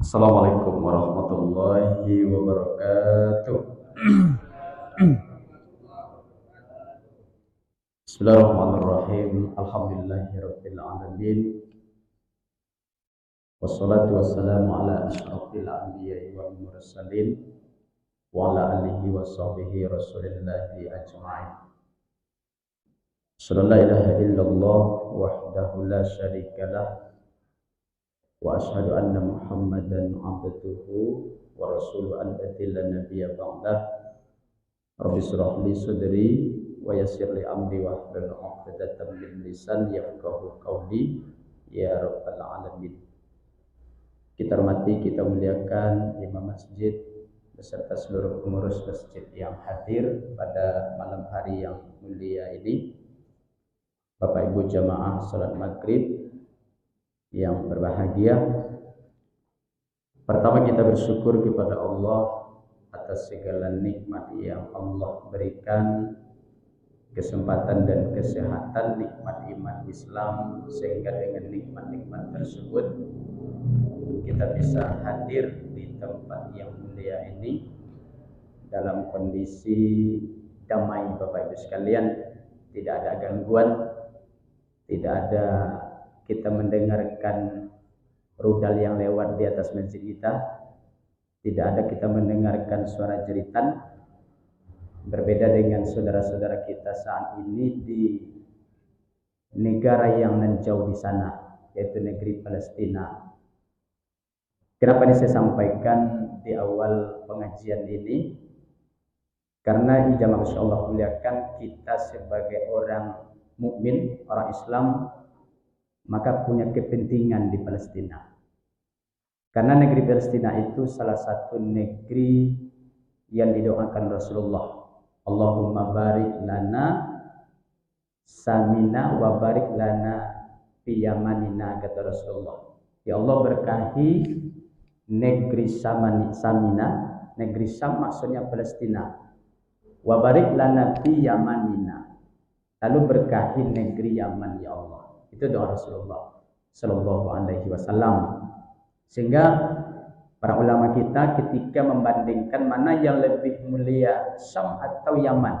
Assalamualaikum warahmatullahi wabarakatuh. Bismillahirrahmanirrahim. Alhamdulillahirabbil alamin. Wassalatu wassalamu ala asyrafil anbiya'i wal mursalin wa ala alihi wa sahbihi rasulillahi ajma'in. Sallallahu ilaha illallah wahdahu la syarikalah wa asyhadu anna Muhammadan abduhu wa rasuluhu alladzi la nabiyya ba'dah. Rabbi shrah li sadri wa yassir li amri wahlul 'uqdatam min lisani yafqahu qawli ya rabbal alamin. Kita hormati, kita muliakan imam masjid beserta seluruh pengurus masjid yang hadir pada malam hari yang mulia ini. Bapak Ibu jamaah salat maghrib yang berbahagia. Pertama kita bersyukur kepada Allah atas segala nikmat yang Allah berikan, kesempatan dan kesehatan, nikmat iman Islam, sehingga dengan nikmat-nikmat tersebut kita bisa hadir di tempat yang mulia ini dalam kondisi damai. Bapak Ibu sekalian, tidak ada gangguan, tidak ada kita mendengarkan rudal yang lewat di atas masjid kita, tidak ada kita mendengarkan suara jeritan. Berbeda dengan saudara-saudara kita saat ini di negara yang nan jauh di sana, yaitu negeri Palestina. Kenapa ini saya sampaikan di awal pengajian ini? Karena ijazah Allah muliakan, kita sebagai orang mukmin, orang Islam, maka punya kepentingan di Palestina. Karena negeri Palestina itu salah satu negeri yang didoakan Rasulullah. Allahumma barik lana samina wa barik lana fi yamanina, kata Rasulullah. Ya Allah, berkahi negeri Samina, negeri Sam maksudnya Palestina. Wa barik lana fi yamanina, lalu berkahi negeri Yaman ya Allah. Itu doa Rasulullah sallallahu alaihi wasallam. Sehingga para ulama kita ketika membandingkan mana yang lebih mulia, Syam atau Yaman,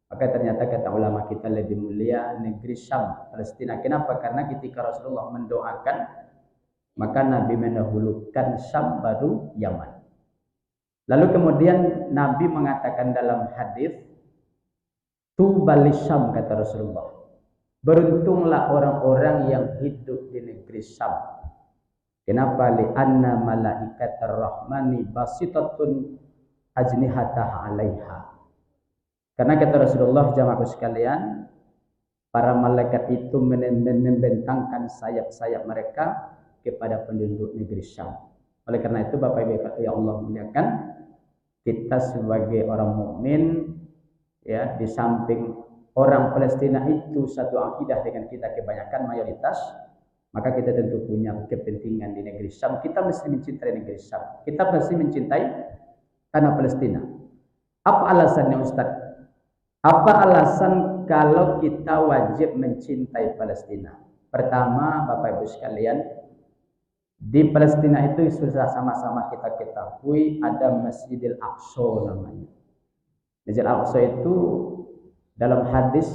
maka ternyata kata ulama kita lebih mulia negeri Syam, Palestina. Kenapa? Karena ketika Rasulullah mendoakan, maka Nabi mendahulukan Syam baru Yaman. Lalu kemudian Nabi mengatakan dalam hadis, Tubal Syam, kata Rasulullah, beruntunglah orang-orang yang hidup di negeri Syam. Kenapa? Li'anna malaikatar rahmani basitatun ajnihataha 'alaiha. Karena kata Rasulullah, jamaah sekalian, para malaikat itu membentangkan sayap-sayap mereka kepada penduduk negeri Syam. Oleh karena itu Bapak Ibu ya Allah muliakan, kita sebagai orang mukmin, ya, di samping orang Palestina itu satu akidah dengan kita kebanyakan mayoritas, maka kita tentu punya kepentingan di negeri Syam. Kita mesti mencintai negeri Syam. Kita mesti mencintai tanah Palestina. Apa alasannya Ustaz? Apa alasan kalau kita wajib mencintai Palestina? Pertama, Bapak Ibu sekalian, di Palestina itu sudah sama-sama kita ketahui ada Masjidil Aqsa namanya. Masjidil Aqsa itu dalam hadis,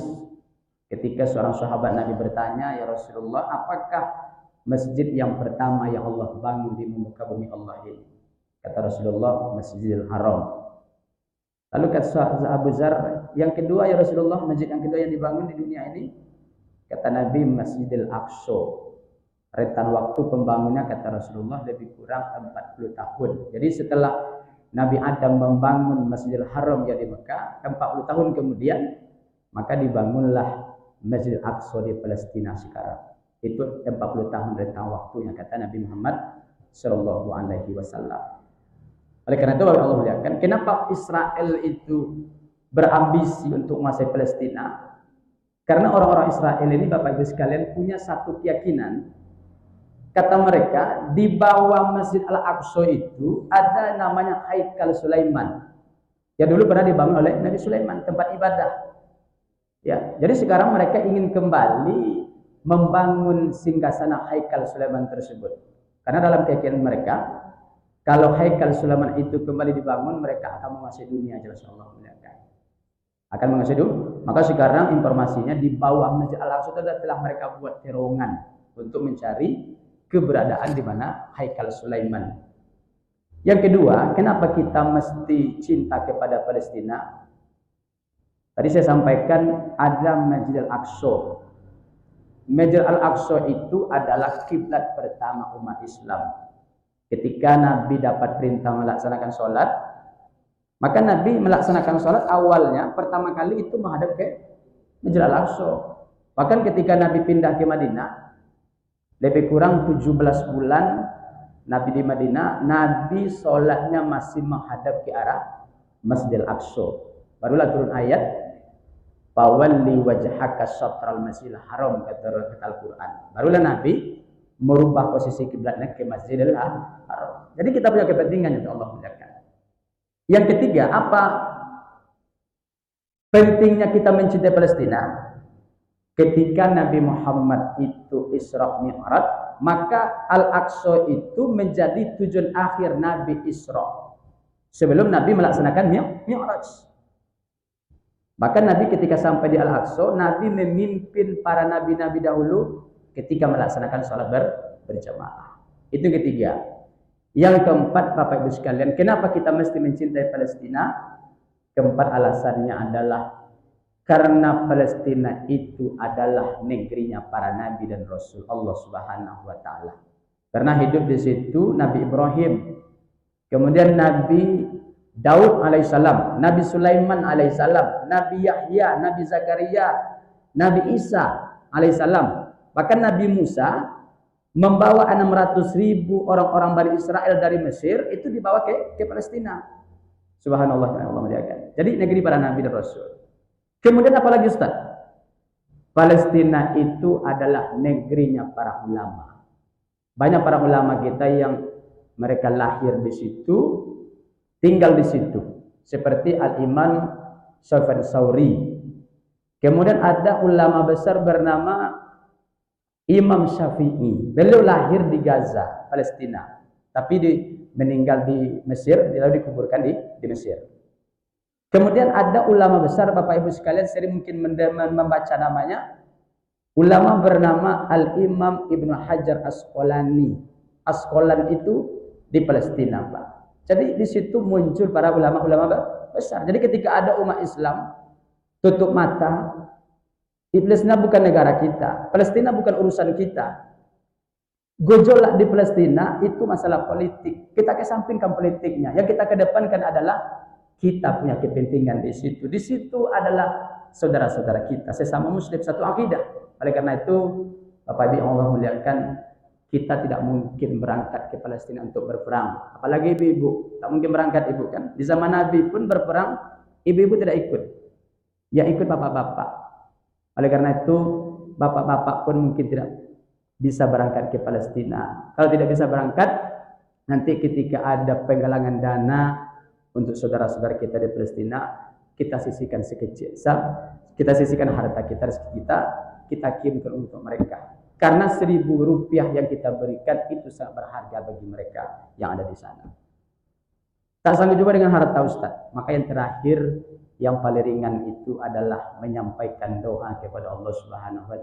ketika seorang sahabat Nabi bertanya, ya Rasulullah, apakah masjid yang pertama yang Allah bangun di muka bumi Allah ini? Kata Rasulullah, Masjidil Haram. Lalu kata Abu Dzar, yang kedua ya Rasulullah, masjid yang kedua yang dibangun di dunia ini? Kata Nabi, Masjidil Aqsa. Rentan waktu pembangunnya kata Rasulullah lebih kurang 40 tahun. Jadi setelah Nabi Adam membangun Masjidil Haram yang di Mekah, 40 tahun kemudian, maka dibangunlah Masjidil Aqsa di Palestina sekarang. Itu 40 tahun rentang waktunya kata Nabi Muhammad sallallahu alaihi wasallam. Oleh karena itu Allah muliakan, kenapa Israel itu berambisi untuk menguasai Palestina? Karena orang-orang Israel ini Bapak Ibu sekalian punya satu keyakinan. Kata mereka, di bawah Masjid Al-Aqsa itu ada namanya Haikal Sulaiman. Ya dulu pernah dibangun oleh Nabi Sulaiman, tempat ibadah. Ya, jadi sekarang mereka ingin kembali membangun singgasana Haikal Sulaiman tersebut. Karena dalam keyakinan mereka, Kalau Haikal Sulaiman itu kembali dibangun, mereka akan menguasai dunia, jelas Allah muliakan. Akan menguasai dunia. Maka sekarang informasinya di bawah Masjid Al-Aqsa telah mereka buat terowongan untuk mencari keberadaan di mana Haikal Sulaiman. Yang kedua, kenapa kita mesti cinta kepada Palestina? Tadi saya sampaikan ada Masjid Al-Aqsa. Masjid Al-Aqsa itu adalah kiblat pertama umat Islam. Ketika Nabi dapat perintah melaksanakan sholat, maka Nabi melaksanakan sholat awalnya pertama kali itu menghadap ke Masjid Al-Aqsa. Bahkan ketika Nabi pindah ke Madinah, lebih kurang 17 bulan Nabi di Madinah, Nabi sholatnya masih menghadap ke arah Masjid Al-Aqsa. Barulah turun ayat, "Fawalli wajhaka syatral Masjidil Haram," kata Al-Quran. Barulah Nabi merubah posisi kiblatnya ke Masjidil Haram. Jadi kita punya kepentingan, insya Allah muliakan. Yang ketiga, apa pentingnya kita mencintai Palestina? Ketika Nabi Muhammad itu Isra Mi'raj, maka Al-Aqsa itu menjadi tujuan akhir Nabi Isra. Sebelum Nabi melaksanakan Mi'raj. Bahkan Nabi ketika sampai di Al-Aqsa, Nabi memimpin para nabi-nabi dahulu ketika melaksanakan sholat berjamaah. Itu ketiga. Yang keempat, Bapak Ibu sekalian, kenapa kita mesti mencintai Palestina? Keempat alasannya adalah karena Palestina itu adalah negerinya para nabi dan rasul Allah Subhanahu wa taala. Karena hidup di situ Nabi Ibrahim, kemudian Nabi Daud alaihissalam, Nabi Sulaiman alaihissalam, Nabi Yahya, Nabi Zakaria, Nabi Isa alaihissalam. Bahkan Nabi Musa membawa 600.000 orang-orang Bani Israel dari Mesir itu dibawa ke Palestina. Subhanallah, Allah muliakan. Jadi negeri para nabi dan rasul. Kemudian apalagi Ustaz? Palestina itu adalah negerinya para ulama. Banyak para ulama kita yang mereka lahir di situ, tinggal di situ. Seperti Al-Imam Sufyan Tsauri. Kemudian ada ulama besar bernama Imam Syafi'i. Beliau lahir di Gaza, Palestina, tapi meninggal di Mesir, lalu dikuburkan di Mesir. Kemudian ada ulama besar, Bapak Ibu sekalian sering mungkin membaca namanya, ulama bernama Al-Imam Ibnu Hajar Asqalani. Asqalan itu di Palestina, Pak. Jadi di situ muncul para ulama-ulama besar. Jadi ketika ada umat Islam tutup mata, Palestina bukan negara kita, Palestina bukan urusan kita. Gejolak di Palestina itu masalah politik. Kita kesampingkan politiknya. Yang kita kedepankan adalah kita punya kepentingan di situ. Di situ adalah saudara-saudara kita, sesama Muslim, satu akidah. Oleh karena itu, Bapak Ibu Allah muliakan, kita tidak mungkin berangkat ke Palestina untuk berperang. Apalagi ibu-ibu, tak mungkin berangkat ibu kan. Di zaman Nabi pun berperang, ibu-ibu tidak ikut. Ya ikut bapak-bapak. Oleh karena itu, bapak-bapak pun mungkin tidak bisa berangkat ke Palestina. Kalau tidak bisa berangkat, nanti ketika ada penggalangan dana untuk saudara-saudara kita di Palestina, kita sisihkan sekecil, kita sisihkan harta kita, rezeki kita kirimkan untuk mereka. Karena 1.000 rupiah yang kita berikan itu sangat berharga bagi mereka yang ada di sana. Tak sanggup juga dengan harta Ustaz. Maka yang terakhir, yang paling ringan itu adalah menyampaikan doa kepada Allah Subhanahu wa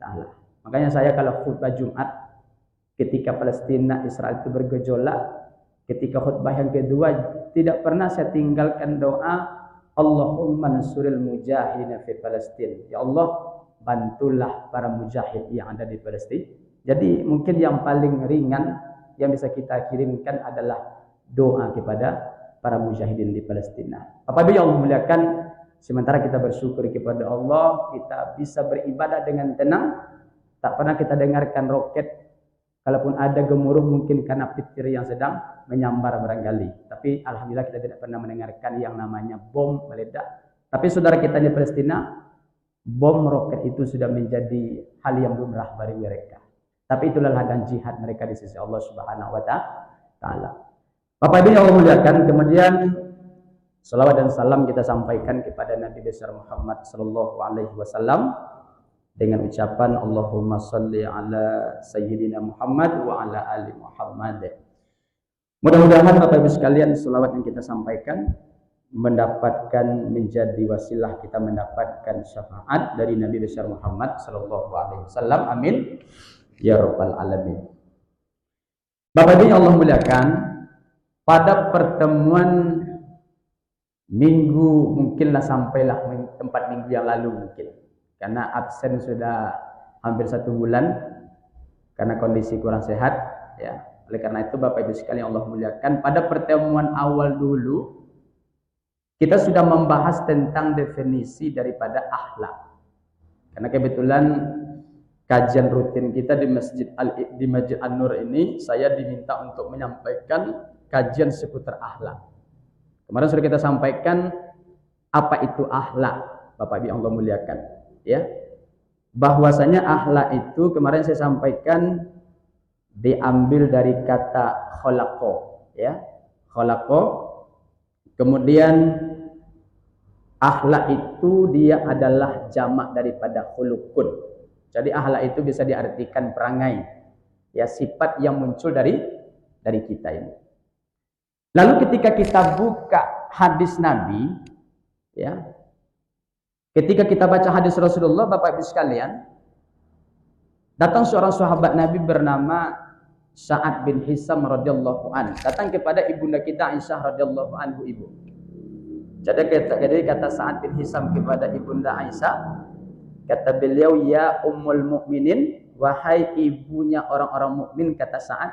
taala. Makanya saya kalau khutbah Jumat ketika Palestina Israel itu bergejolak, ketika khutbah yang kedua tidak pernah saya tinggalkan doa Allahumma nsuril mujahidin fi Palestin. Ya Allah, bantulah para mujahid yang ada di Palestina. Jadi mungkin yang paling ringan yang bisa kita kirimkan adalah doa kepada para mujahidin di Palestina. Apabila Allah muliakan, sementara kita bersyukur kepada Allah, kita bisa beribadah dengan tenang. Tak pernah kita dengarkan roket. Kalaupun ada gemuruh mungkin karena petir yang sedang menyambar barangkali. Tapi alhamdulillah kita tidak pernah mendengarkan yang namanya bom meledak. Tapi saudara kita di Palestina, bom roket itu sudah menjadi hal yang lumrah bagi mereka. Tapi itulah ladang jihad mereka di sisi Allah Subhanahu wa taala. Bapak Ibu yang Allah muliakan, kemudian salawat dan salam kita sampaikan kepada Nabi besar Muhammad sallallahu alaihi wasallam dengan ucapan Allahumma shalli ala sayyidina Muhammad wa ala ali Muhammad. Mudah-mudahan Bapak Ibu sekalian, selawat yang kita sampaikan mendapatkan menjadi wasilah kita mendapatkan syafaat dari Nabi besar Muhammad sallallahu alaihi wasallam. Amin ya rabbal alamin. Bapak Ibu yang Allah muliakan, pada pertemuan minggu mungkinlah sampailah tempat minggu yang lalu mungkin, karena absen sudah hampir 1 bulan karena kondisi kurang sehat ya. Oleh karena itu Bapak Ibu sekalian Allah muliakan, pada pertemuan awal dulu kita sudah membahas tentang definisi daripada akhlak. Karena kebetulan kajian rutin kita di Masjid An-Nur ini, saya diminta untuk menyampaikan kajian seputar akhlak. Kemarin sudah kita sampaikan apa itu akhlak, Bapak Ibu yang Allah muliakan, ya. Bahwasanya akhlak itu kemarin saya sampaikan diambil dari kata kholaqo, ya. Kholaqo. Kemudian akhlak itu dia adalah jamak daripada khuluqun. Jadi akhlak itu bisa diartikan perangai, ya, sifat yang muncul dari kita ini. Lalu ketika kita buka hadis Nabi, ya, ketika kita baca hadis Rasulullah, Bapak Ibu sekalian, datang seorang sahabat Nabi bernama Sa'ad bin Hisam radhiyallahu an, datang kepada ibunda kita Aisyah radhiyallahu anhu ibu. Jadi kata Sa'ad bin Hisam kepada ibunda Aisyah, kata beliau, ya ummul mukminin, wahai ibunya orang-orang mukmin, kata Sa'ad,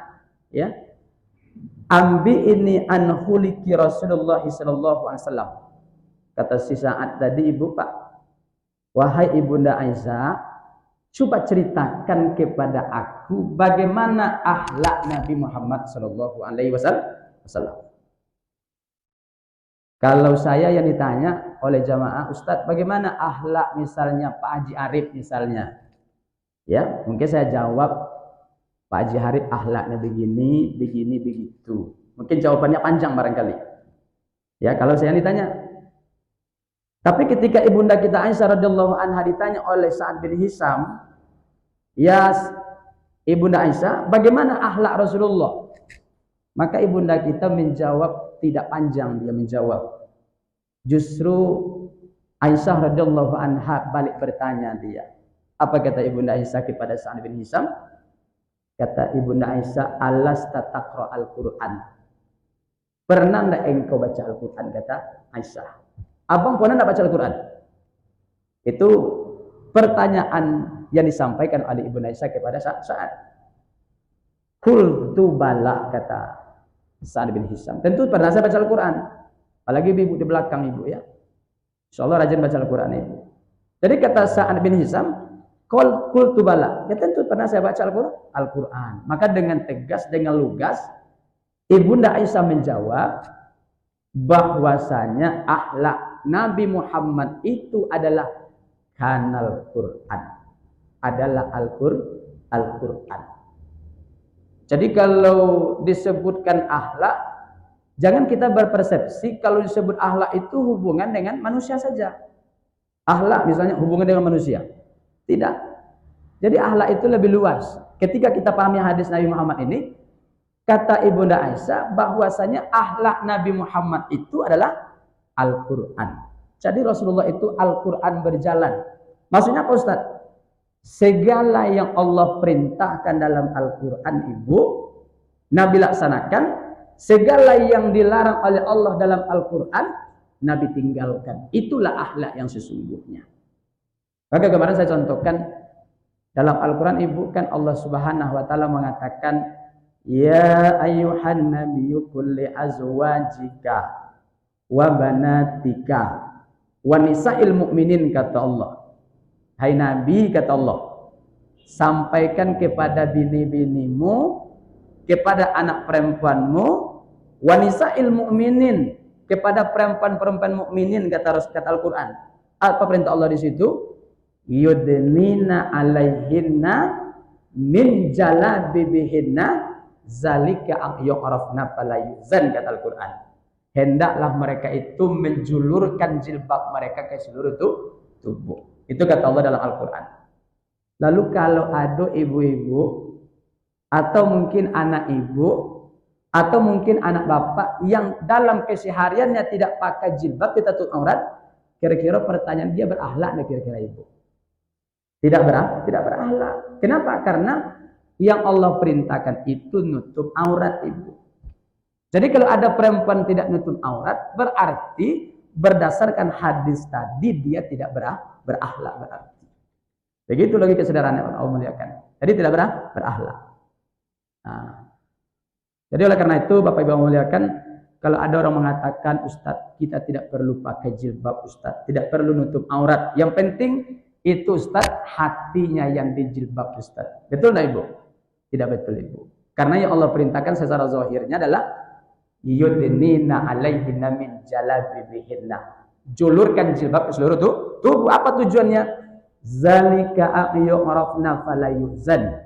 ya, ambi ini an khuliki Rasulullah sallallahu alaihi wasallam. Kata si Sa'ad tadi, ibu Pak, wahai ibunda Aisyah, coba ceritakan kepada aku bagaimana akhlak Nabi Muhammad sallallahu alaihi wasallam. Kalau saya yang ditanya oleh jamaah, Ustadz, bagaimana akhlak misalnya Pak Haji Arif misalnya, ya, mungkin saya jawab, Pak Haji Arif akhlaknya begini, begini, begitu. Mungkin jawabannya panjang barangkali, ya, kalau saya yang ditanya. Tapi ketika ibunda kita Aisyah radhiyallahu anha ditanya oleh Sa'ad bin Hisam, ya ibunda Aisyah, bagaimana akhlak Rasulullah? Maka ibunda kita menjawab, tidak panjang dia menjawab. Justru Aisyah radhiyallahu anha balik bertanya dia. Apa kata ibunda Aisyah kepada Sa'ad bin Hisam? Kata ibunda Aisyah, alasta taqra al-Qur'an? Pernah enggak engkau baca Al-Qur'an? Kata Aisyah. Abang pernah enggak baca Al-Qur'an? Itu pertanyaan yang disampaikan oleh ibunda Aisyah kepada Sa'ad. Qultu bala, kata Sa'ad bin Hisam, tentu pernah saya baca Al-Quran. Apalagi ibu di belakang ibu, ya, insyaallah rajin baca Al-Quran ibu. Jadi kata Sa'ad bin Hisam, qultu bala, ya tentu pernah saya baca Al-Quran. Maka dengan tegas, dengan lugas, ibunda Aisyah menjawab bahwasanya akhlak Nabi Muhammad itu adalah kanal Quran, adalah Al-Quran. Jadi kalau disebutkan akhlak, jangan kita berpersepsi kalau disebut akhlak itu hubungan dengan manusia saja. Akhlak misalnya hubungan dengan manusia. Tidak. Jadi akhlak itu lebih luas. Ketika kita pahami hadis Nabi Muhammad ini, kata ibunda Aisyah bahwasanya akhlak Nabi Muhammad itu adalah Al-Quran. Jadi Rasulullah itu Al-Quran berjalan. Maksudnya apa Ustaz? Segala yang Allah perintahkan dalam Al-Quran ibu, Nabi laksanakan. Segala yang dilarang oleh Allah dalam Al-Quran, Nabi tinggalkan. Itulah akhlak yang sesungguhnya. Maka kemarin saya contohkan dalam Al-Quran ibu, kan Allah Subhanahu wa taala mengatakan, ya ayyuhan nabiyyu qul li azwajika wa banatika wa nisa'il mu'minin, kata Allah. Hai Nabi, kata Allah, sampaikan kepada bini-binimu, kepada anak perempuanmu, wanisa'il mu'minin, kepada perempuan-perempuan mukminin, kata Al-Quran. Apa perintah Allah di situ? Yudnina alaihinna min jalabibihinna zalika yu'rafna fala yuzan, kata Al-Quran. Hendaklah mereka itu menjulurkan jilbab mereka ke seluruh tubuh. Itu kata Allah dalam Al-Quran. Lalu kalau ada ibu-ibu atau mungkin anak ibu Atau mungkin anak bapak yang dalam kesehariannya tidak pakai jilbab, tidak tutup aurat, kira-kira pertanyaan dia berakhlak nggak kira-kira ibu? Tidak berakhlak. Kenapa? Karena yang Allah perintahkan itu nutup aurat ibu. Jadi kalau ada perempuan tidak nutup aurat, berarti berdasarkan hadis tadi dia tidak berakhlak berarti. Begitu lagi kesadarannya Allah muliakan. Jadi tidak berakhlak. Nah, jadi oleh karena itu Bapak Ibu muliakan, kalau ada orang mengatakan Ustadz kita tidak perlu pakai jilbab Ustadz, tidak perlu nutup aurat. Yang penting itu Ustadz hatinya yang dijilbab Ustadz. Betul enggak Ibu? Tidak betul Ibu. Karena yang Allah perintahkan secara zahirnya adalah yudnina alaihinna min jalabibihinna. Julurkan jilbab ke seluruh tubuh. Apa tujuannya? Zalika a'yu'rafna falayuzan.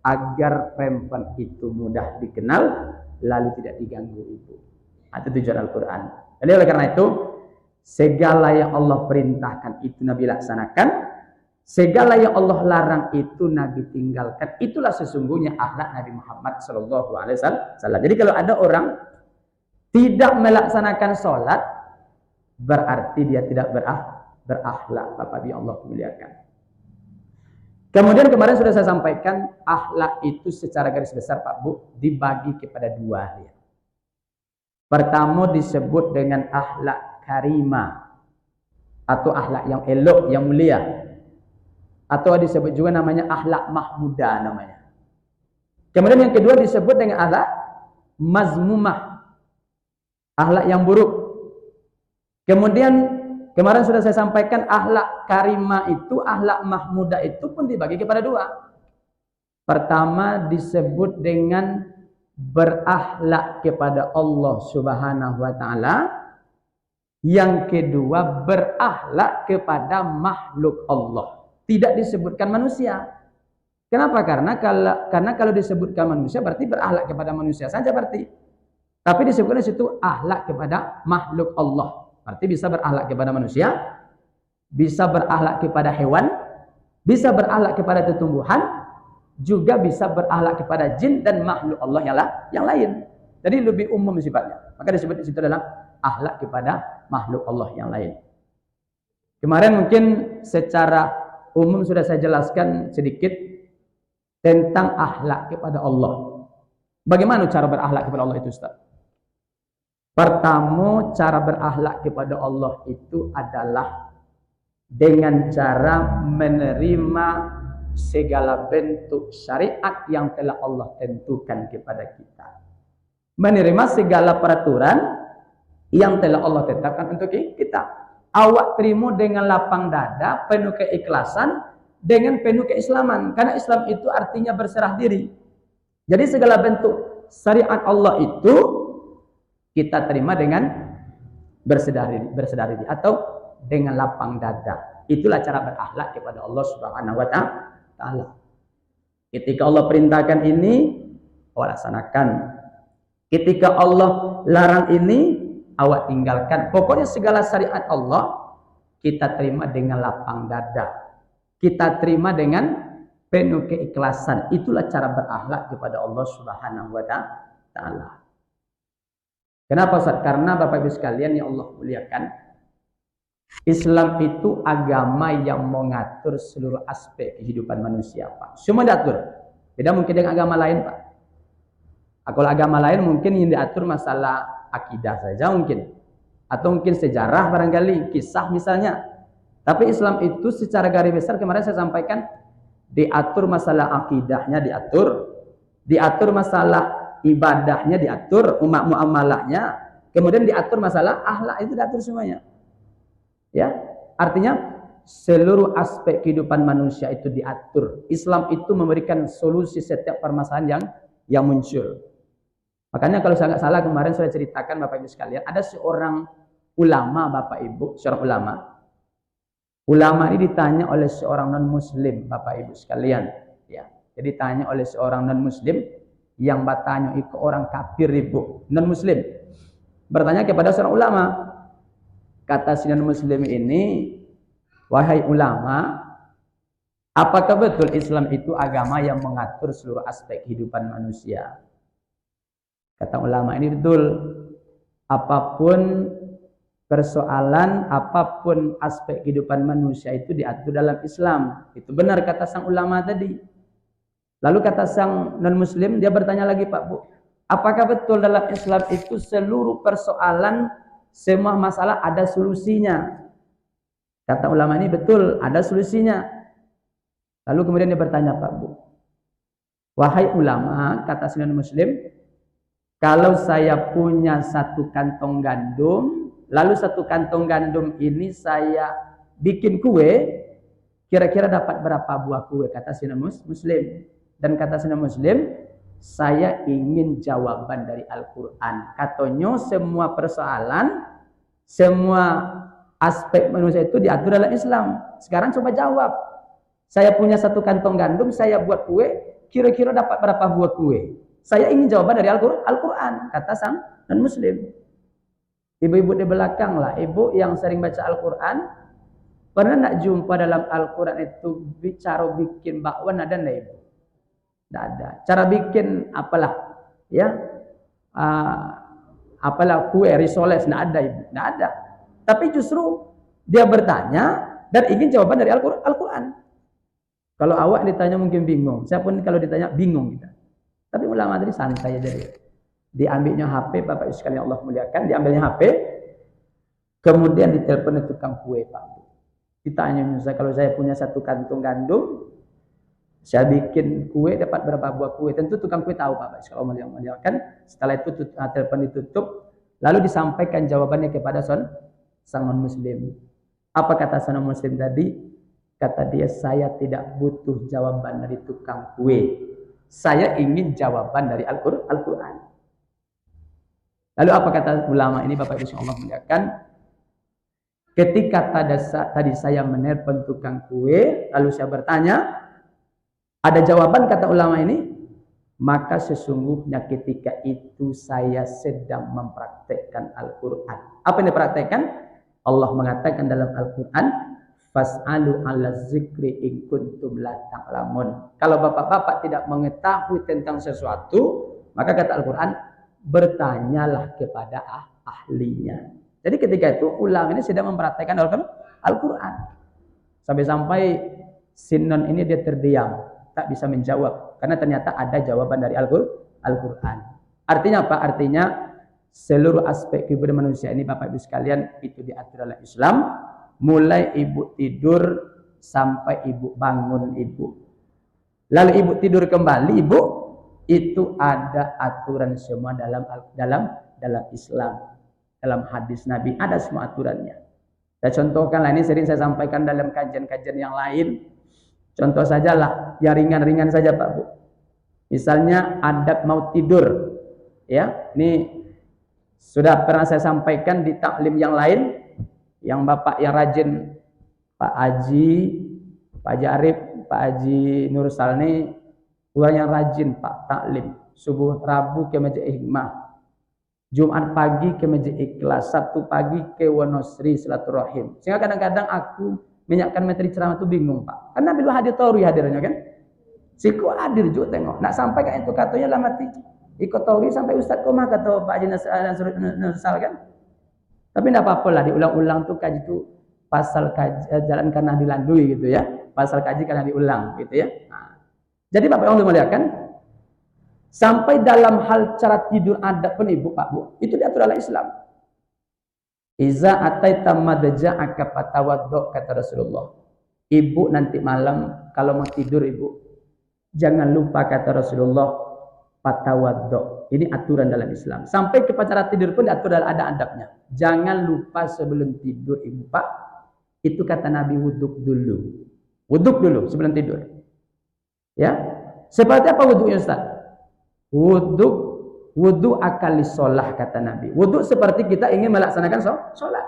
Agar perempuan itu mudah dikenal lalu tidak diganggu ibu. Itu tujuan Al-Quran. Jadi oleh karena itu segala yang Allah perintahkan itu Nabi laksanakan, segala yang Allah larang itu Nabi tinggalkan. Itulah sesungguhnya akhlak Nabi Muhammad SAW. Jadi kalau ada orang tidak melaksanakan sholat, berarti dia tidak berakhlak. Bapak Ibu Allah muliakan. Kemudian kemarin sudah saya sampaikan akhlak itu secara garis besar Pak Bu dibagi kepada dua. Pertama disebut dengan akhlak karimah atau akhlak yang elok, yang mulia. Atau disebut juga namanya akhlak mahmudah namanya. Kemudian yang kedua disebut dengan akhlak mazmumah, akhlak yang buruk. Kemudian kemarin sudah saya sampaikan akhlak karimah itu, akhlak mahmudah itu pun dibagi kepada dua. Pertama disebut dengan berakhlak kepada Allah Subhanahu wa taala. Yang kedua berakhlak kepada makhluk Allah. Tidak disebutkan manusia. Kenapa? Karena kalau disebutkan manusia berarti berakhlak kepada manusia saja berarti. Tapi disebutkan di situ akhlak kepada makhluk Allah. Berarti bisa berakhlak kepada manusia, bisa berakhlak kepada hewan, bisa berakhlak kepada tumbuhan, juga bisa berakhlak kepada jin dan makhluk Allah yang lain. Jadi lebih umum sifatnya. Maka disebut di situ adalah akhlak kepada makhluk Allah yang lain. Kemarin mungkin secara umum sudah saya jelaskan sedikit tentang akhlak kepada Allah. Bagaimana cara berakhlak kepada Allah itu Ustaz? Pertama, cara berakhlak kepada Allah itu adalah dengan cara menerima segala bentuk syariat yang telah Allah tentukan kepada kita. Menerima segala peraturan yang telah Allah tetapkan untuk kita. Awak terima dengan lapang dada, penuh keikhlasan, dengan penuh keislaman. Karena Islam itu artinya berserah diri. Jadi segala bentuk syariat Allah itu kita terima dengan bersedar diri atau dengan lapang dada. Itulah cara berakhlak kepada Allah Subhanahu wa taala. Ketika Allah perintahkan ini, awak laksanakan. Ketika Allah larang ini, awak tinggalkan. Pokoknya segala syariat Allah kita terima dengan lapang dada. Kita terima dengan penuh keikhlasan. Itulah cara berakhlak kepada Allah Subhanahu wa taala. Kenapa Ustaz? Karena Bapak Ibu sekalian yang Allah muliakan, Islam itu agama yang mengatur seluruh aspek kehidupan manusia, Pak. Semua diatur. Beda mungkin dengan agama lain, Pak. Kalau agama lain mungkin yang diatur masalah akidah saja mungkin. Atau mungkin sejarah barangkali, kisah misalnya. Tapi Islam itu secara garis besar kemarin saya sampaikan diatur masalah akidahnya diatur masalah ibadahnya diatur, muamalahnya, kemudian diatur masalah akhlak itu diatur semuanya. Ya, artinya seluruh aspek kehidupan manusia itu diatur. Islam itu memberikan solusi setiap permasalahan yang muncul. Makanya kalau saya nggak salah kemarin saya ceritakan Bapak Ibu sekalian, ada seorang ulama Bapak Ibu, seorang ulama. Ulama ini ditanya oleh seorang non muslim Bapak Ibu sekalian. Ya, jadi ditanya oleh seorang non muslim yang bertanya itu orang kafir ibu, non muslim. Bertanya kepada seorang ulama. Kata si non muslim ini, wahai ulama, apakah betul Islam itu agama yang mengatur seluruh aspek kehidupan manusia? Kata ulama ini betul. Apapun persoalan, apapun aspek kehidupan manusia itu diatur dalam Islam. Itu benar kata sang ulama tadi. Lalu kata sang non-muslim, dia bertanya lagi, Pak Bu, apakah betul dalam Islam itu seluruh persoalan, semua masalah ada solusinya? Kata ulama ini betul, ada solusinya. Lalu kemudian dia bertanya, Pak Bu, wahai ulama, kata sang non-muslim, kalau saya punya satu kantong gandum, lalu satu kantong gandum ini saya bikin kue, kira-kira dapat berapa buah kue? Kata si muslim. Dan kata si muslim, saya ingin jawaban dari Al-Quran. Katanya semua persoalan, semua aspek manusia itu diatur dalam Islam. Sekarang coba jawab. Saya punya satu kantong gandum, saya buat kue, kira-kira dapat berapa buah kue? Saya ingin jawaban dari Al-Quran, kata sang non-muslim. Ibu-ibu di belakang lah, ibu yang sering baca Al-Quran, pernah nak jumpa dalam Al-Quran itu cara bikin bakwan ada enggak ibu? Tidak ada. Cara bikin apalah, ya, apalah kue risoles, tidak ada ibu, tidak ada. Tapi justru dia bertanya dan ingin jawaban dari Al-Quran. Kalau awak ditanya mungkin bingung, saya pun kalau ditanya bingung kita. Tapi ulama tadi santai aja dia. Diambilnya HP, Bapak Ibu sekalian Allah muliakan, diambilnya HP, kemudian ditelepon tukang kue, Pak Bu. Ditanya saya, kalau saya punya satu kantong gandum, saya bikin kue dapat berapa buah kue? Tentu tukang kue tahu, Bapak Ibu sekalian Allah muliakan. Setelah itu telepon ditutup, lalu disampaikan jawabannya kepada sang non-muslim. Apa kata sang non-muslim tadi? Kata dia, saya tidak butuh jawaban dari tukang kue. Saya ingin jawaban dari Al-Quran. Lalu apa kata ulama ini, Bapak Ibu Allah muliakan? Ketika tadi saya menelpon tukang kue, lalu saya bertanya, ada jawaban kata ulama ini? Maka sesungguhnya ketika itu saya sedang mempraktekkan Al-Quran. Apa yang dipraktekkan? Allah mengatakan dalam Al-Quran, fas'alu 'ala zikri in kuntum la ta'lamun. Kalau bapak-bapak tidak mengetahui tentang sesuatu, maka kata Al-Quran, bertanyalah kepada ahlinya. Jadi ketika itu ulama ini sedang mempraktekkan Al-Quran. Sampai-sampai Sinon ini dia terdiam, tak bisa menjawab karena ternyata ada jawaban dari Al-Quran. Artinya apa? Artinya seluruh aspek kehidupan manusia ini, Bapak Ibu sekalian, itu diatur oleh Islam. Mulai ibu tidur sampai ibu bangun ibu. Lalu ibu tidur kembali ibu, itu ada aturan semua dalam Islam. Dalam hadis Nabi ada semua aturannya. Saya contohkanlah, ini sering saya sampaikan dalam kajian-kajian yang lain. Contoh sajalah, ya ringan-ringan saja Pak Bu. Misalnya adab mau tidur. Ya, ini sudah pernah saya sampaikan di taklim yang lain. Yang bapak yang rajin, Pak Haji, Pak Jarib, Pak Haji Nur Salni, orang yang rajin Pak taklim. Subuh Rabu ke Masjid Hikmah, Jumat pagi ke Masjid Ikhlas, Sabtu pagi ke Wonosri Silaturahim. Sehingga kadang-kadang aku menyiapkan materi ceramah itu bingung Pak, karena bila hadir tauri hadirnya kan, siku hadir juga tengok. Nak sampai kan itu katanya lah mati ikut tauri sampai Ustaz Koma kata Pak Haji Nur Sal kan. Tapi tidak apa-apa lah, diulang-ulang tuh kaji itu pasal kaji, jalan karena dilandui gitu ya. Pasal kaji karena diulang gitu ya. Nah, jadi Bapak yang dimuliakan, sampai dalam hal cara tidur adab pun ibu Pak Bu, itu diatur oleh Islam. Iza ataita madja'aka fatawaddo, kata Rasulullah. Ibu nanti malam kalau mau tidur ibu, jangan lupa kata Rasulullah, fatawaddo. Ini aturan dalam Islam. Sampai ke cara tidur pun diatur, ada adabnya. Jangan lupa sebelum tidur ibu Pak, itu kata Nabi wuduk dulu. Wuduk dulu sebelum tidur. Ya, seperti apa wuduknya Ustaz? Wuduk akali sholah kata Nabi. Wuduk seperti kita ingin melaksanakan sholat.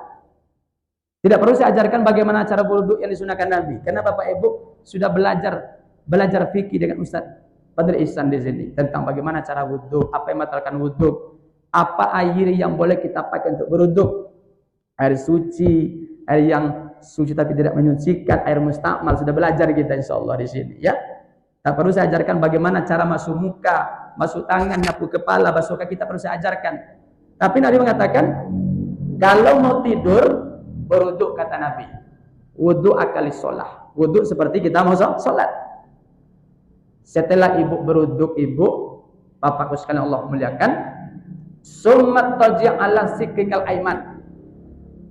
Tidak perlu saya ajarkan bagaimana cara wuduk yang disunahkan Nabi. Karena Bapak Ibu sudah belajar fikih dengan Ustaz Fadil Ihsan di sini tentang bagaimana cara wudhu, apa yang membatalkan wudhu, apa air yang boleh kita pakai untuk berwudhu, air suci, air yang suci tapi tidak menyucikan, air mustakmal, sudah belajar kita insya Allah di sini ya. Tak perlu saya ajarkan bagaimana cara masuk muka, basuh tangan, nyapu kepala, basuh kaki, kita perlu saya ajarkan. Tapi Nabi mengatakan, kalau mau tidur, berwudu kata Nabi. Wudu akalis sholah. Wudu seperti kita mau sholat. Setelah ibu berwudu, ibu, bapakku sekalian Allah muliakan, summat taji' ala sikikal aiman.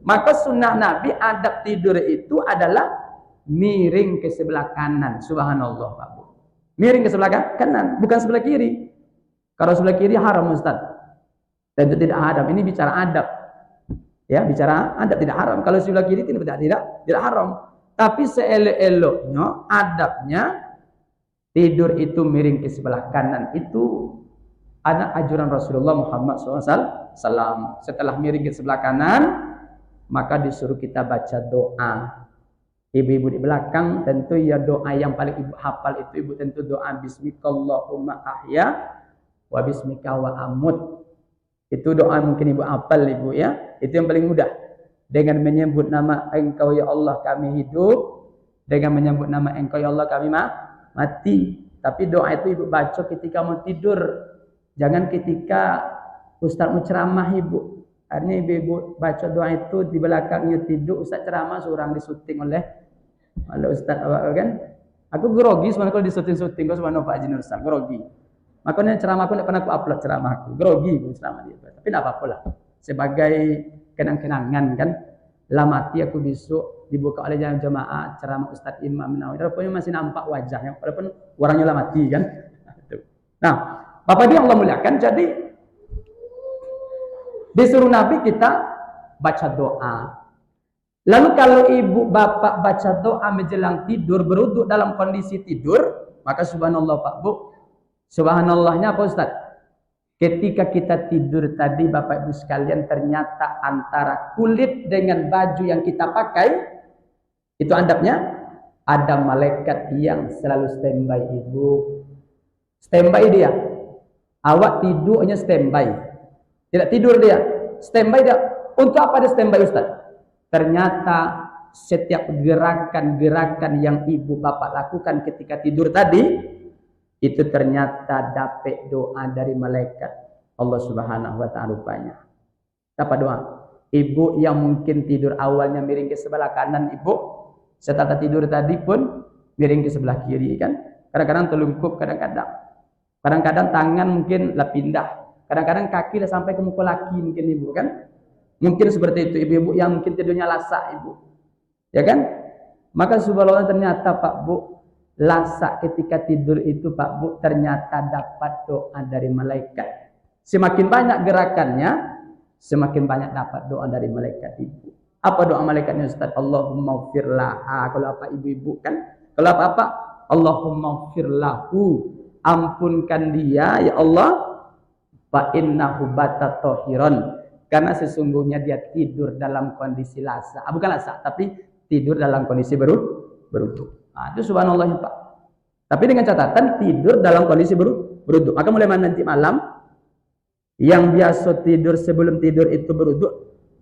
Maka sunnah Nabi adab tidur itu adalah miring ke sebelah kanan. Subhanallah Pak Bu. Miring ke sebelah kanan, bukan sebelah kiri. Kalau sebelah kiri haram Ustaz. Tentu tidak haram. Ini bicara adab. Ya, bicara adab tidak haram. Kalau sebelah kiri tidak haram. Tapi seelok-eloknya adabnya tidur itu miring ke sebelah kanan. Itu anak ajaran Rasulullah Muhammad SAW. Setelah miring ke sebelah kanan, maka disuruh kita baca doa. Ibu-ibu di belakang tentu ya doa yang paling ibu hafal itu ibu tentu doa bismikallahumma ahya wa bismika wa amut. Itu doa mungkin ibu hafal ibu ya. Itu yang paling mudah. Dengan menyebut nama Engkau ya Allah kami hidup, dengan menyebut nama Engkau ya Allah kami mati. Tapi doa itu ibu baca ketika mau tidur. Jangan ketika Ustaz mau ceramah ibu. Artinya ibu baca doa itu di belakangnya tidur, Ustaz ceramah seorang disuting oleh Ustaz kan. Aku grogi sebenarnya kalau disuting-suting kau sebenarnya Pak Haji Nur Ustaz, grogi. Makanya ceramah aku tidak pernah aku upload ceramah aku, grogi aku ceramah dia. Tapi tidak apa-apa lah. Sebagai kenang-kenangan kan, lah mati aku besok dibuka oleh jamaah ceramah Ustaz Imam Nawawi. Walaupun masih nampak wajahnya, walaupun orangnya lah mati kan. Nah, Bapak dia Allah muliakan, jadi disuruh Nabi kita baca doa. Lalu kalau ibu bapak baca doa menjelang tidur, berwudu dalam kondisi tidur, maka subhanallah Pak Bu. Subhanallahnya apa Ustaz? Ketika kita tidur tadi Bapak Ibu sekalian, ternyata antara kulit dengan baju yang kita pakai, itu adabnya, ada malaikat yang selalu standby ibu. Standby dia. Awak tidurnya standby. Tidak tidur dia, standby dia. Untuk apa dia standby Ustaz? Ternyata setiap gerakan-gerakan yang ibu bapak lakukan ketika tidur tadi, itu ternyata dapat doa dari malaikat Allah Subhanahu wa ta'ala rupanya. Apa doa? Ibu yang mungkin tidur awalnya miring ke sebelah kanan ibu, setelah tidur tadi pun miring ke sebelah kiri kan. Kadang-kadang telungkup, kadang-kadang tangan mungkin lah pindah. Kadang-kadang kaki dah sampai ke muka laki mungkin ibu kan. Mungkin seperti itu ibu-ibu yang mungkin tidurnya lasak ibu. Ya kan? Maka subhanallah ternyata Pak Bu, lasak ketika tidur itu Pak Bu ternyata dapat doa dari malaikat. Semakin banyak gerakannya, semakin banyak dapat doa dari malaikat ibu. Apa doa malaikatnya Ustaz? Allahumma firlaha. Kalau apa ibu-ibu kan? Kalau apa-apa? Allahumma firlahu. Ampunkan dia ya Allah. Fa innahu bata tahiran, karena sesungguhnya dia tidur dalam kondisi lasak. Bukan lasak, tapi tidur dalam kondisi berwudu. Nah, itu subhanallah Pak. Tapi dengan catatan tidur dalam kondisi berwudu. Maka mulai nanti malam yang biasa tidur sebelum tidur itu berwudu,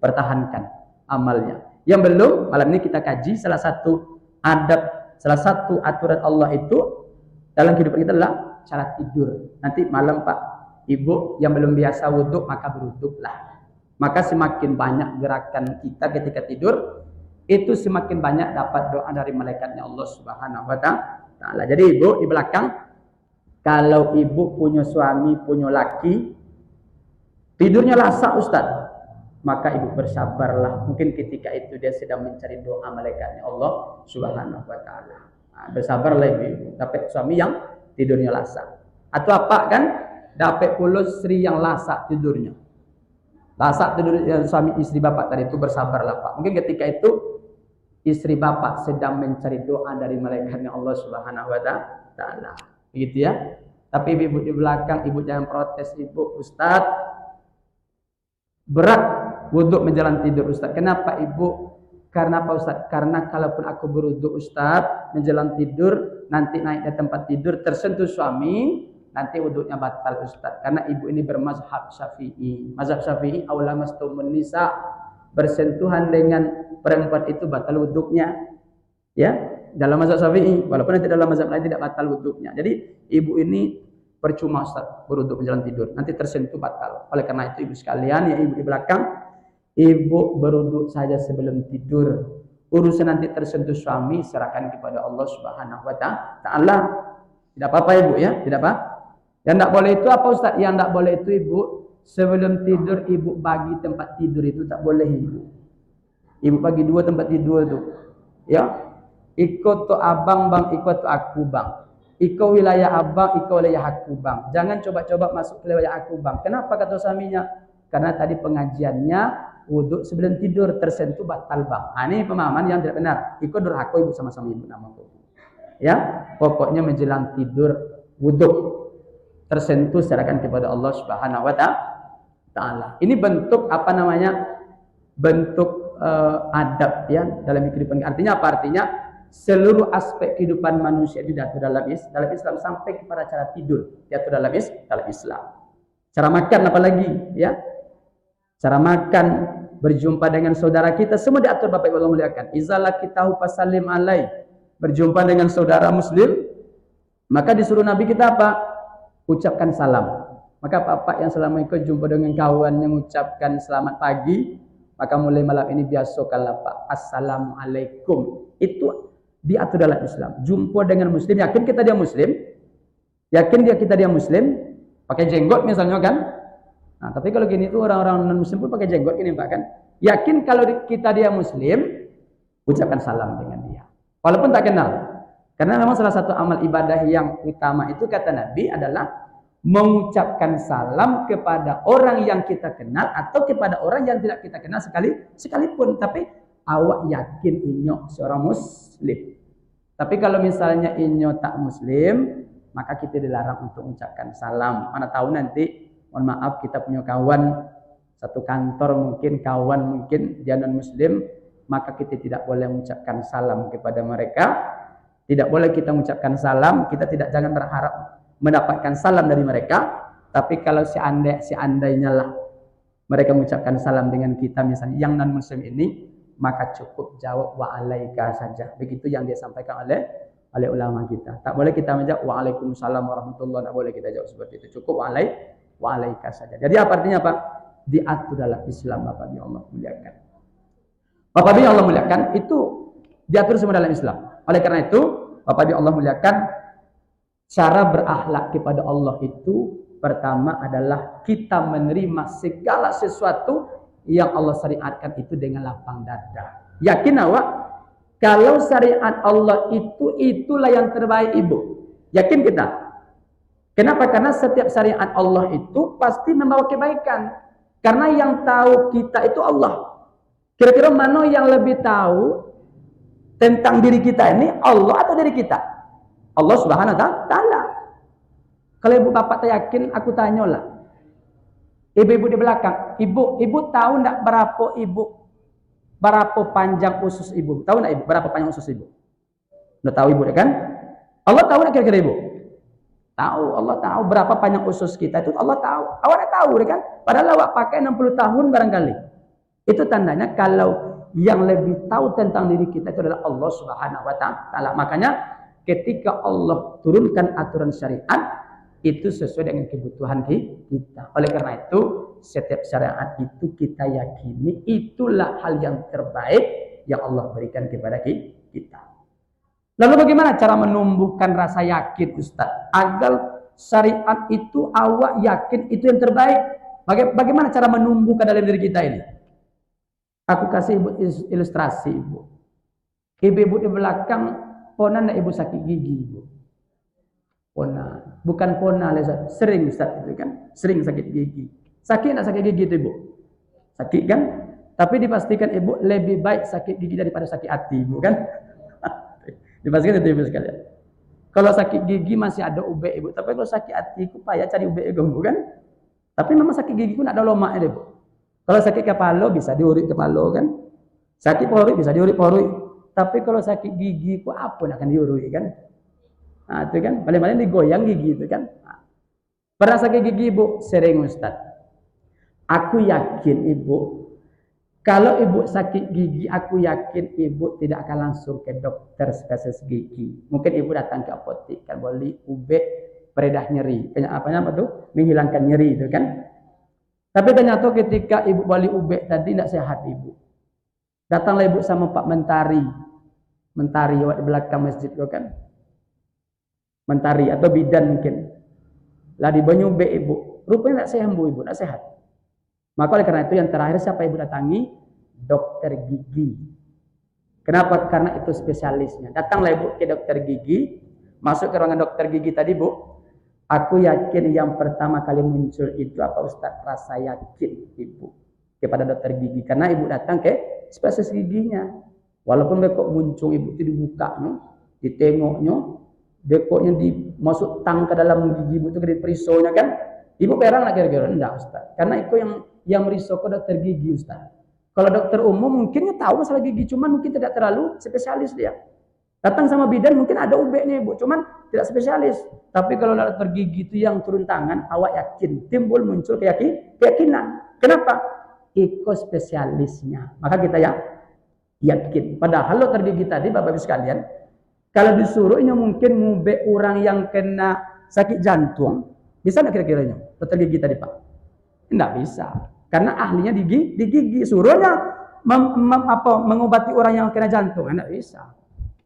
pertahankan amalnya. Yang belum, malam ini kita kaji salah satu adab, salah satu aturan Allah itu dalam kehidupan kita adalah cara tidur. Nanti malam Pak, ibu yang belum biasa wudhu, maka berwudhulah. Maka semakin banyak gerakan kita ketika tidur, itu semakin banyak dapat doa dari malaikatnya Allah Subhanahu wa ta'ala. Jadi ibu di belakang, kalau ibu punya suami, punya laki, tidurnya lasak Ustaz, maka ibu bersabarlah. Mungkin ketika itu dia sedang mencari doa malaikatnya Allah Subhanahu wa ta'ala. Nah, bersabarlah ibu, dapat suami yang tidurnya lasak. Atau apa kan? Dapat pula istri yang lasak tidurnya. Lasak tidur suami istri bapak tadi itu, bersabarlah Pak. Mungkin ketika itu istri bapak sedang mencari doa dari malaikatnya Allah Subhanahu wa ta'ala. Begitu ya. Tapi ibu di belakang, ibu jangan protes ibu, Ustaz. Berat wudhu menjelang tidur Ustaz. Kenapa ibu? Karena apa Ustaz? Karena kalaupun aku berwudhu Ustaz menjelang tidur, nanti naik ke tempat tidur tersentuh suami, nanti wudhunya batal Ustaz. Karena ibu ini bermazhab Syafi'i. Mazhab Syafi'i aula mastumun nisa, bersentuhan dengan perempuan itu batal wudhunya. Ya, dalam mazhab Syafi'i, walaupun nanti dalam mazhab lain tidak batal wudhunya. Jadi ibu ini Percuma Ustaz berwudu menjelang tidur, nanti tersentuh batal. Oleh karena itu ibu sekalian, ya ibu di belakang, ibu berwudu saja sebelum tidur. Urusan nanti tersentuh suami serahkan kepada Allah Subhanahu wa taala. Tidak apa-apa ibu ya, tidak apa. Yang tidak boleh itu apa Ustaz? Yang tidak boleh itu ibu, sebelum tidur ibu bagi tempat tidur itu tak boleh ibu. Ibu bagi 2 tempat tidur itu. Ya. Ikut tu abang bang, ikut tu aku bang. Ikut wilayah abang, ikut wilayah aku bang. Jangan coba-coba masuk ke wilayah aku bang. Kenapa kata suaminya? Karena tadi pengajiannya wudhu sebelum tidur tersentuh batal bang. Ini pemahaman yang tidak benar. Ikut durhaka ibu sama-sama ibu namaku. Ya, pokoknya menjelang tidur wudhu tersentuh serahkan kepada Allah Subhanahu wa taala. Ini bentuk apa namanya? Bentuk adab ya dalam kehidupan. Artinya apa? Artinya seluruh aspek kehidupan manusia itu diatur dalam Islam sampai kepada cara tidur diatur dalam Islam. Cara makan apalagi ya. Cara makan, berjumpa dengan saudara kita semua diatur Bapak Ibu Allah muliakan. Izalah kitahu fasalim alai. Berjumpa dengan saudara muslim, maka disuruh Nabi kita apa? Ucapkan salam. Maka Bapak yang selama ikut jumpa dengan kawan yang mengucapkan selamat pagi, maka mulai malam ini biasakanlah Pak, assalamualaikum. Itu diatur dalam Islam. Jumpa dengan muslim, yakin kita dia muslim, pakai jenggot misalnya kan. Nah, tapi kalau gini tuh orang-orang non muslim pun pakai jenggot ini Pak kan. Yakin kalau kita dia muslim, ucapkan salam dengan dia. Walaupun tak kenal. Karena memang salah satu amal ibadah yang utama itu kata Nabi adalah mengucapkan salam kepada orang yang kita kenal atau kepada orang yang tidak kita kenal sekalipun. Tapi awak yakin inyo seorang muslim. Tapi kalau misalnya inyo tak muslim, maka kita dilarang untuk mengucapkan salam. Mana tahu nanti, mohon maaf kita punya kawan satu kantor mungkin dia non muslim, maka kita tidak boleh mengucapkan salam kepada mereka. Tidak boleh kita mengucapkan salam, kita jangan berharap mendapatkan salam dari mereka. Tapi kalau seandainya lah mereka mengucapkan salam dengan kita misalnya yang non muslim ini, maka cukup jawab wa'alaika saja. Begitu yang dia sampaikan oleh ulama kita. Tak boleh kita menjawab wa'alaikumussalam warahmatullahi, tak boleh kita jawab seperti itu. Cukup wa'alaika saja. Jadi apa artinya Pak? Diatur dalam Islam Bapak Bi Allah muliakan. Bapak Bi Allah muliakan itu diatur semua dalam Islam. Oleh karena itu Bapak Bi Allah muliakan, cara berakhlak kepada Allah itu pertama adalah kita menerima segala sesuatu yang Allah syariatkan itu dengan lapang dada. Yakin awak kalau syariat Allah itulah yang terbaik ibu. Yakin kita? Kenapa? Karena setiap syariat Allah itu pasti membawa kebaikan. Karena yang tahu kita itu Allah. Kira-kira mana yang lebih tahu tentang diri kita ini, Allah atau diri kita? Allah Subhanahu wa taala. Kalau ibu bapak tak yakin, aku tanyalah. Ibu-ibu di belakang, ibu tahu enggak berapa panjang usus ibu? Tahu enggak ibu berapa panjang usus ibu? Udah tahu ibu kan? Allah tahu enggak kira-kira ibu? Tahu, Allah tahu berapa panjang usus kita itu, Allah tahu. Awak enggak tahu kan? Padahal awak pakai 60 tahun barangkali. Itu tandanya kalau yang lebih tahu tentang diri kita itu adalah Allah Subhanahu wa taala. Makanya ketika Allah turunkan aturan syariat itu sesuai dengan kebutuhan kita. Oleh karena itu, setiap syariat itu kita yakini itulah hal yang terbaik yang Allah berikan kepada kita. Lalu bagaimana cara menumbuhkan rasa yakin Ustaz? Agar syariat itu awak yakin itu yang terbaik. Bagaimana cara menumbuhkan dalam diri kita ini? Aku kasih ibu ilustrasi ibu. Ibu di belakang, pernah enggak ibu sakit gigi ibu? Pona, bukan pona, sering Ustaz itu kan, sering sakit gigi. Sakit enggak sakit gigi itu ibu? Sakit kan? Tapi dipastikan ibu lebih baik sakit gigi daripada sakit hati ibu kan? Dipastikan itu ibu sekalian. Kalau sakit gigi masih ada ube ibu, tapi kalau sakit hati ku payah cari ube ibu kan? Tapi memang sakit gigi ku enggak ada lemaknya ibu. Kalau sakit kepala bisa diurut kepala kan? Sakit perut bisa diurut perut. Tapi kalau sakit gigi ku apa nak akan diurut kan? Nah, itu kan, paling-paling digoyang gigi itu kan. Pernah sakit gigi ibu? Sering Ustaz. Aku yakin ibu, kalau ibu sakit gigi, aku yakin ibu tidak akan langsung ke dokter spesialis gigi. Mungkin ibu datang ke apotek, kan beli ube peredah nyeri. Apa tuh? Menghilangkan nyeri itu kan. Tapi ternyata ketika ibu balik ubek tadi tidak sehat ibu. Datanglah ibu sama Pak Mentari. Mentari di belakang masjid itu kan. Mentari atau bidan mungkin. Lah di banyu ubek ibu. Rupanya tidak sehat ibu, tidak sehat. Maka oleh karena itu yang terakhir siapa ibu datangi? Dokter gigi. Kenapa? Karena itu spesialisnya. Datanglah ibu ke dokter gigi. Masuk ke ruangan dokter gigi tadi bu. Aku yakin yang pertama kali muncul itu apa Ustaz? Rasa yakin ibu kepada dokter gigi. Karena ibu datang ke spesialis giginya. Walaupun bekok muncul ibu itu dibukanya, ditengoknya, bekoknya dimasuk tang ke dalam gigi ibu itu ke perisonya kan. Ibu perang lah kira-kira. Enggak Ustaz. Karena itu yang merisiko dokter gigi Ustaz. Kalau dokter umum mungkinnya tahu masalah gigi. Cuman mungkin tidak terlalu spesialis dia. Datang sama bidan mungkin ada ubeknya ibu, cuman tidak spesialis. Tapi kalau dokter gigi itu yang turun tangan, awak yakin, timbul muncul keyakinan. Kenapa? Iko spesialisnya. Maka kita yakin. Padahal dokter gigi tadi, Bapak Ibu sekalian, kalau disuruh ini mungkin ngubek orang yang kena sakit jantung, bisa nggak kira-kiranya? Dokter gigi tadi Pak? Nggak bisa. Karena ahlinya di gigi. Suruhnya mengobati orang yang kena jantung, nggak bisa.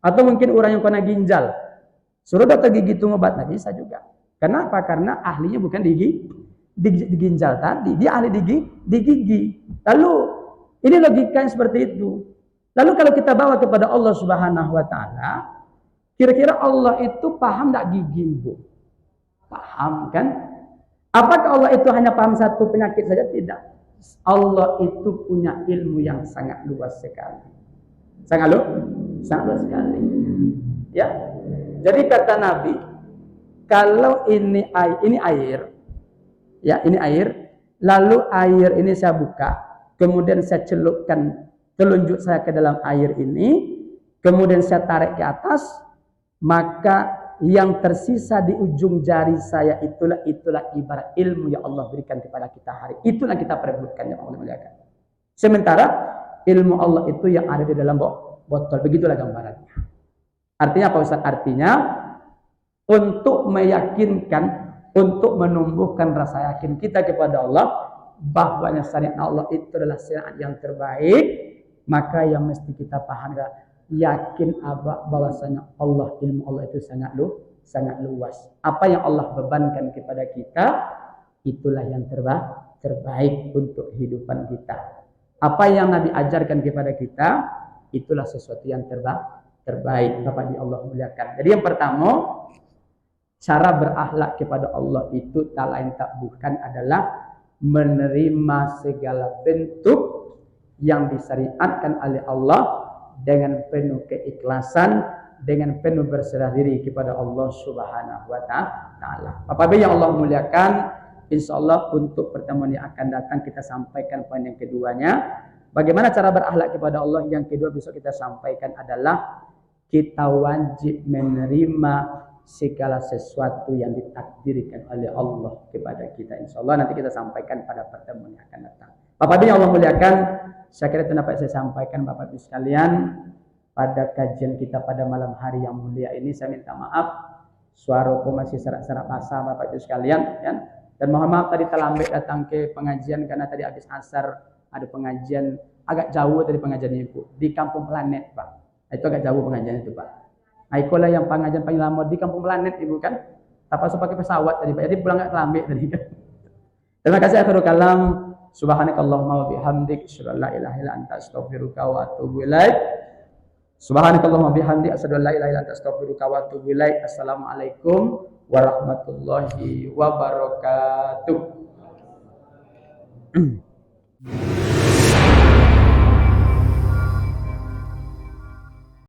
Atau mungkin orang yang kena ginjal. Suruh dokter gigi itu ngobat, nggak bisa juga. Kenapa? Karena ahlinya bukan di ginjal tadi. Dia ahli di gigi. Lalu, ini logika yang seperti itu. Lalu kalau kita bawa kepada Allah Subhanahu wa Ta'ala, kira-kira Allah itu paham nggak gigi ibu? Paham kan? Apakah Allah itu hanya paham satu penyakit saja? Tidak. Allah itu punya ilmu yang sangat luas sekali. Sangat luas sekali. Ya. Jadi kata Nabi, kalau ini air, ya ini air, lalu air ini saya buka, kemudian saya celupkan telunjuk saya ke dalam air ini, kemudian saya tarik ke atas, maka yang tersisa di ujung jari saya itulah ibarat ilmu yang Allah berikan kepada kita hari. Itulah kita perebutkan yang Allah muliakan. Sementara ilmu Allah itu yang ada di dalam botol. Begitulah gambarannya. Artinya apa Ustaz? Artinya untuk meyakinkan, untuk menumbuhkan rasa yakin kita kepada Allah bahwanya syariat Allah itu adalah syariat yang terbaik, maka yang mesti kita paham yakin bahwasanya Allah, ilmu Allah itu sangat luas. Apa yang Allah bebankan kepada kita itulah yang terbaik untuk kehidupan kita. Apa yang Nabi ajarkan kepada kita itulah sesuatu yang terbaik. Bapak di Allah muliakan. Jadi yang pertama, cara berakhlak kepada Allah itu tak lain tak bukan adalah menerima segala bentuk yang disyariatkan oleh Allah dengan penuh keikhlasan, dengan penuh berserah diri kepada Allah Subhanahu wa Ta'ala. Bapak yang Allah muliakan, insyaallah untuk pertemuan yang akan datang kita sampaikan poin yang keduanya. Bagaimana cara berakhlak kepada Allah? Yang kedua besok kita sampaikan adalah kita wajib menerima segala sesuatu yang ditakdirkan oleh Allah kepada kita. Insyaallah nanti kita sampaikan pada pertemuan yang akan datang. Bapak yang Allah muliakan, saya kira itu dapat saya sampaikan Bapak Ibu sekalian pada kajian kita pada malam hari yang mulia ini. Saya minta maaf suaraku masih serak-serak basah Bapak Ibu sekalian ya. Dan mohon maaf tadi terlambat datang ke pengajian karena tadi habis asar ada pengajian agak jauh dari pengajian Ibu di Kampung Planet Pak. Itu agak jauh pengajian itu Pak. Nah, itulah yang pengajian paling lama di Kampung Planet Ibu kan. Tak pasal pakai pesawat tadi Pak. Jadi pulang agak terlambat tadi kan. Terima kasih akhirul kalam. Subhanakallahumma wa bihamdik asyhadu an la ilaha illa anta astaghfiruka wa atubu ilaik. Subhanakallahumma bihamdik asyhadu an la ilaha illa anta astaghfiruka wa atubu ilaik. Assalamualaikum warahmatullahi wabarakatuh.